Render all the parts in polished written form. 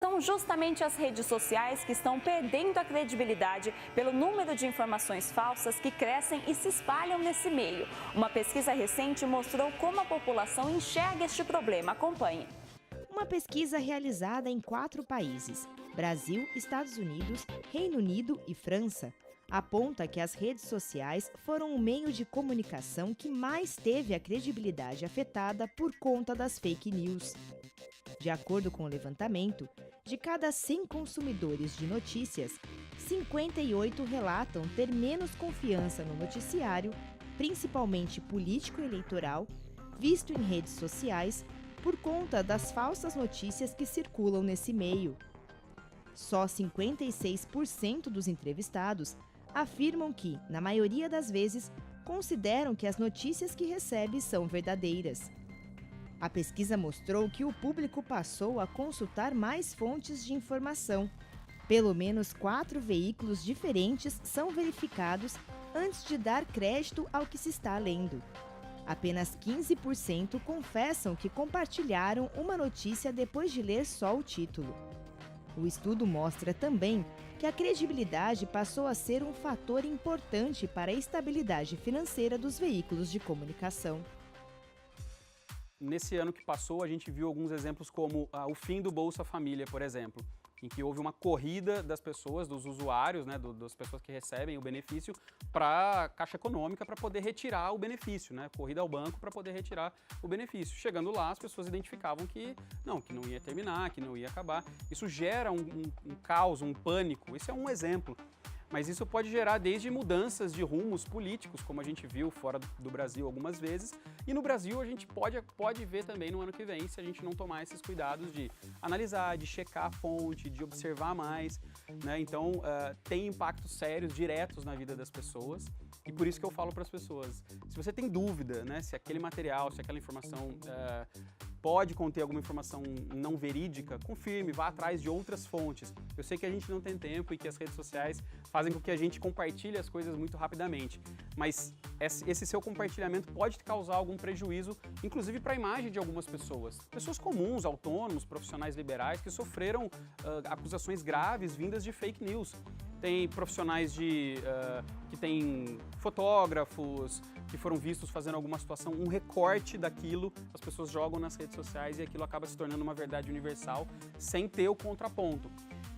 são justamente as redes sociais que estão perdendo a credibilidade pelo número de informações falsas que crescem e se espalham nesse meio. Uma pesquisa recente mostrou como a população enxerga este problema. Acompanhe. Uma pesquisa realizada em 4 países, Brasil, Estados Unidos, Reino Unido e França, aponta que as redes sociais foram o meio de comunicação que mais teve a credibilidade afetada por conta das fake news. De acordo com o levantamento, de cada 100 consumidores de notícias, 58 relatam ter menos confiança no noticiário, principalmente político-eleitoral, visto em redes sociais, por conta das falsas notícias que circulam nesse meio. Só 56% dos entrevistados afirmam que, na maioria das vezes, consideram que as notícias que recebe são verdadeiras. A pesquisa mostrou que o público passou a consultar mais fontes de informação. Pelo menos 4 veículos diferentes são verificados antes de dar crédito ao que se está lendo. Apenas 15% confessam que compartilharam uma notícia depois de ler só o título. O estudo mostra também que a credibilidade passou a ser um fator importante para a estabilidade financeira dos veículos de comunicação. Nesse ano que passou, a gente viu alguns exemplos como o fim do Bolsa Família, por exemplo, em que houve uma corrida das pessoas, dos usuários, né, das pessoas que recebem o benefício, para a Caixa Econômica para poder retirar o benefício, né, corrida ao banco para poder retirar o benefício. Chegando lá, as pessoas identificavam que não ia terminar, que não ia acabar. Isso gera um caos, um pânico. Isso é um exemplo. Mas isso pode gerar desde mudanças de rumos políticos, como a gente viu fora do Brasil algumas vezes, e no Brasil a gente pode ver também no ano que vem, se a gente não tomar esses cuidados de analisar, de checar a fonte, de observar mais, né? Então tem impactos sérios, diretos na vida das pessoas, e por isso que eu falo para as pessoas, se você tem dúvida, né, se aquele material, se aquela informação pode conter alguma informação não verídica, confirme, vá atrás de outras fontes. Eu sei que a gente não tem tempo e que as redes sociais fazem com que a gente compartilhe as coisas muito rapidamente, mas esse seu compartilhamento pode causar algum prejuízo, inclusive para a imagem de algumas pessoas. Pessoas comuns, autônomos, profissionais liberais que sofreram acusações graves vindas de fake news. Tem profissionais que têm fotógrafos que foram vistos fazendo alguma situação, um recorte daquilo, as pessoas jogam nas redes sociais e aquilo acaba se tornando uma verdade universal sem ter o contraponto.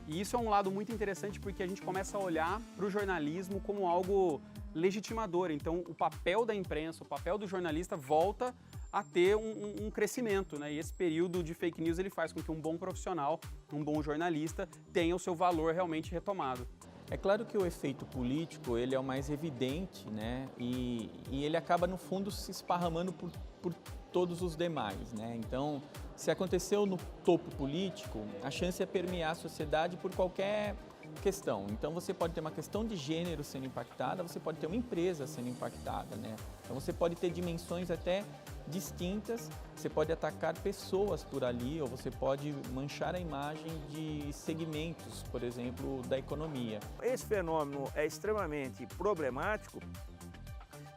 E isso é um lado muito interessante porque a gente começa a olhar para o jornalismo como algo legitimador. Então, o papel da imprensa, o papel do jornalista volta a ter um crescimento, né? E esse período de fake news ele faz com que um bom profissional, um bom jornalista tenha o seu valor realmente retomado. É claro que o efeito político ele é o mais evidente, né? E ele acaba, no fundo, se esparramando por todos os demais, né? Então, se aconteceu no topo político, a chance é permear a sociedade por qualquer questão. Então, você pode ter uma questão de gênero sendo impactada, você pode ter uma empresa sendo impactada, né? Então, você pode ter dimensões até distintas, você pode atacar pessoas por ali ou você pode manchar a imagem de segmentos, por exemplo, da economia. Esse fenômeno é extremamente problemático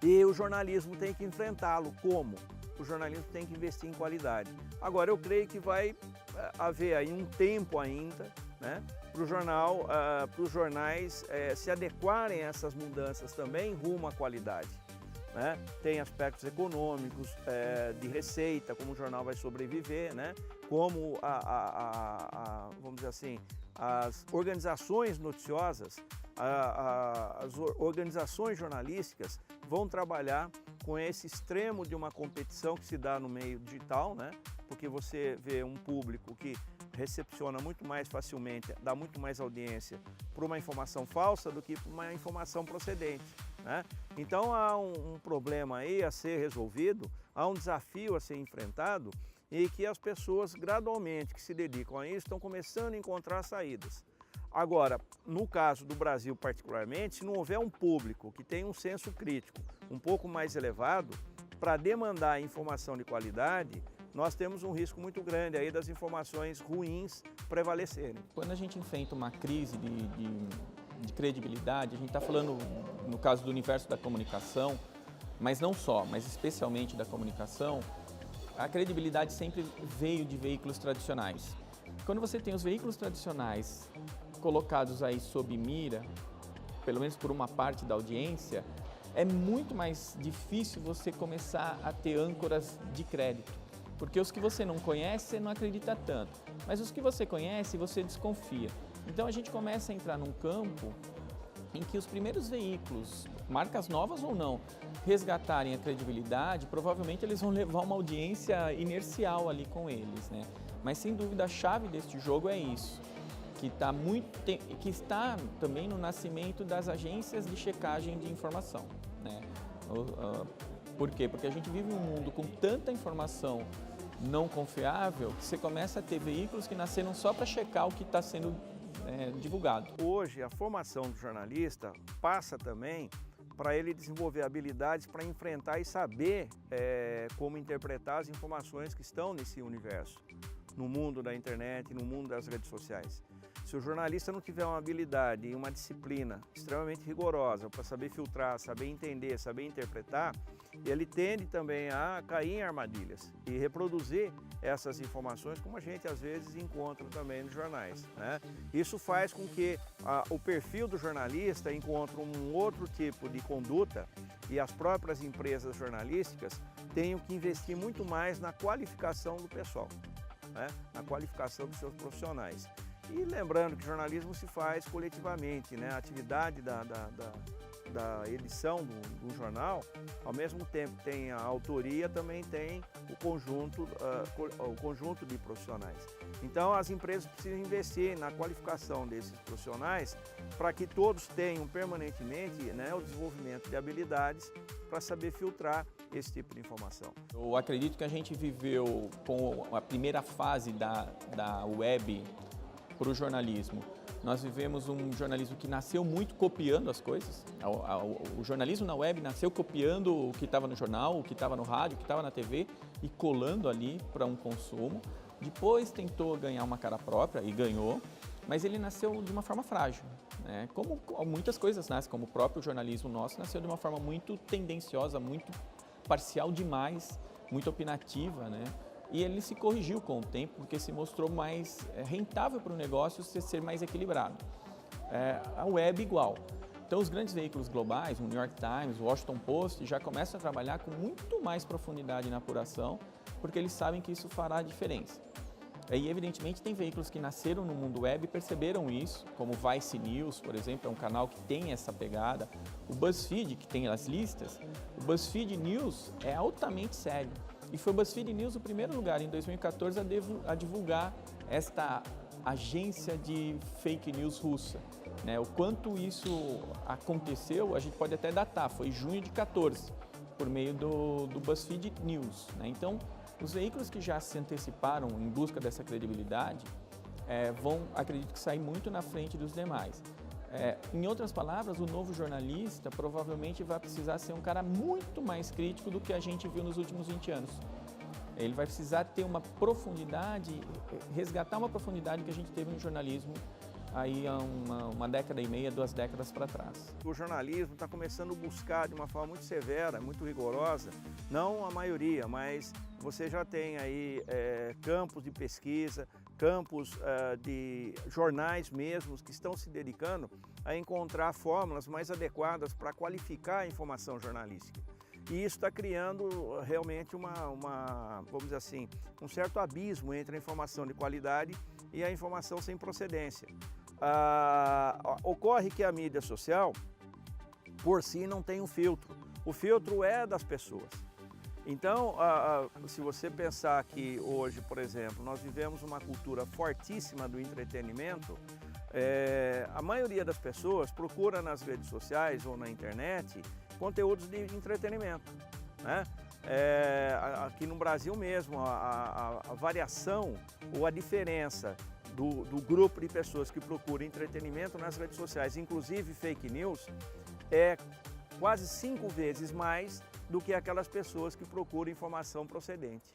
e o jornalismo tem que enfrentá-lo. Como? O jornalismo tem que investir em qualidade. Agora, eu creio que vai haver aí um tempo ainda, né, para os jornais se adequarem a essas mudanças também rumo à qualidade. Né? Tem aspectos econômicos, de receita, como o jornal vai sobreviver, né? Como vamos dizer assim, as organizações noticiosas, as organizações jornalísticas vão trabalhar com esse extremo de uma competição que se dá no meio digital, né? Porque você vê um público que recepciona muito mais facilmente, dá muito mais audiência para uma informação falsa do que para uma informação procedente, né? Então há um problema aí a ser resolvido, há um desafio a ser enfrentado e que as pessoas gradualmente que se dedicam a isso estão começando a encontrar saídas. Agora, no caso do Brasil particularmente, se não houver um público que tenha um senso crítico um pouco mais elevado para demandar informação de qualidade, nós temos um risco muito grande aí das informações ruins prevalecerem. Quando a gente enfrenta uma crise de credibilidade, a gente está falando, no caso do universo da comunicação, mas não só, mas especialmente da comunicação, a credibilidade sempre veio de veículos tradicionais. quando você tem os veículos tradicionais colocados aí sob mira, pelo menos por uma parte da audiência, é muito mais difícil você começar a ter âncoras de crédito. Porque os que você não conhece, você não acredita tanto. Mas os que você conhece, você desconfia. Então a gente começa a entrar num campo em que os primeiros veículos, marcas novas ou não, resgatarem a credibilidade, provavelmente eles vão levar uma audiência inercial ali com eles, né? Mas sem dúvida a chave deste jogo é isso, que está também no nascimento das agências de checagem de informação, né? Por quê? Porque a gente vive um mundo com tanta informação não confiável que você começa a ter veículos que nasceram só para checar o que está sendo divulgado. Hoje, a formação do jornalista passa também para ele desenvolver habilidades para enfrentar e saber como interpretar as informações que estão nesse universo, no mundo da internet, no mundo das redes sociais. Se o jornalista não tiver uma habilidade e uma disciplina extremamente rigorosa para saber filtrar, saber entender, saber interpretar, ele tende também a cair em armadilhas e reproduzir essas informações como a gente às vezes encontra também nos jornais, né? Isso faz com que o perfil do jornalista encontre um outro tipo de conduta e as próprias empresas jornalísticas tenham que investir muito mais na qualificação do pessoal, né? Na qualificação dos seus profissionais. E lembrando que jornalismo se faz coletivamente, né? A atividade da edição do jornal, ao mesmo tempo que tem a autoria, também tem o conjunto de profissionais. Então as empresas precisam investir na qualificação desses profissionais para que todos tenham permanentemente, né, o desenvolvimento de habilidades para saber filtrar esse tipo de informação. Eu acredito que a gente viveu com a primeira fase da web para o jornalismo. Nós vivemos um jornalismo que nasceu muito copiando as coisas. O jornalismo na web nasceu copiando o que estava no jornal, o que estava no rádio, o que estava na TV e colando ali para um consumo. Depois tentou ganhar uma cara própria e ganhou, mas ele nasceu de uma forma frágil, né? Como muitas coisas nascem, como o próprio jornalismo nosso nasceu de uma forma muito tendenciosa, muito parcial demais, muito opinativa, né? E ele se corrigiu com o tempo, porque se mostrou mais rentável para o negócio ser mais equilibrado. A web igual. Então os grandes veículos globais, o New York Times, o Washington Post, já começam a trabalhar com muito mais profundidade na apuração, porque eles sabem que isso fará a diferença. E evidentemente tem veículos que nasceram no mundo web e perceberam isso, como o Vice News, por exemplo, é um canal que tem essa pegada. O BuzzFeed, que tem as listas, o BuzzFeed News é altamente sério. E foi o BuzzFeed News o primeiro lugar, em 2014, a divulgar esta agência de fake news russa, né? O quanto isso aconteceu, a gente pode até datar, foi junho de 14, por meio do BuzzFeed News, né? Então, os veículos que já se anteciparam em busca dessa credibilidade vão, acredito que, sair muito na frente dos demais. Em outras palavras, o novo jornalista provavelmente vai precisar ser um cara muito mais crítico do que a gente viu nos últimos 20 anos. Ele vai precisar ter uma profundidade, resgatar uma profundidade que a gente teve no jornalismo aí há uma década e meia, 2 décadas para trás. O jornalismo está começando a buscar de uma forma muito severa, muito rigorosa, não a maioria, mas você já tem aí campos de pesquisa, campos de jornais mesmos que estão se dedicando a encontrar fórmulas mais adequadas para qualificar a informação jornalística. E isso está criando realmente vamos dizer assim, um certo abismo entre a informação de qualidade e a informação sem procedência. Ocorre que a mídia social, por si, não tem um filtro. O filtro é das pessoas. Então, se você pensar que hoje, por exemplo, nós vivemos uma cultura fortíssima do entretenimento, a maioria das pessoas procura nas redes sociais ou na internet conteúdos de entretenimento, né? Aqui no Brasil mesmo, a variação ou a diferença do grupo de pessoas que procuram entretenimento nas redes sociais, inclusive fake news, é quase 5 vezes mais do que aquelas pessoas que procuram informação procedente.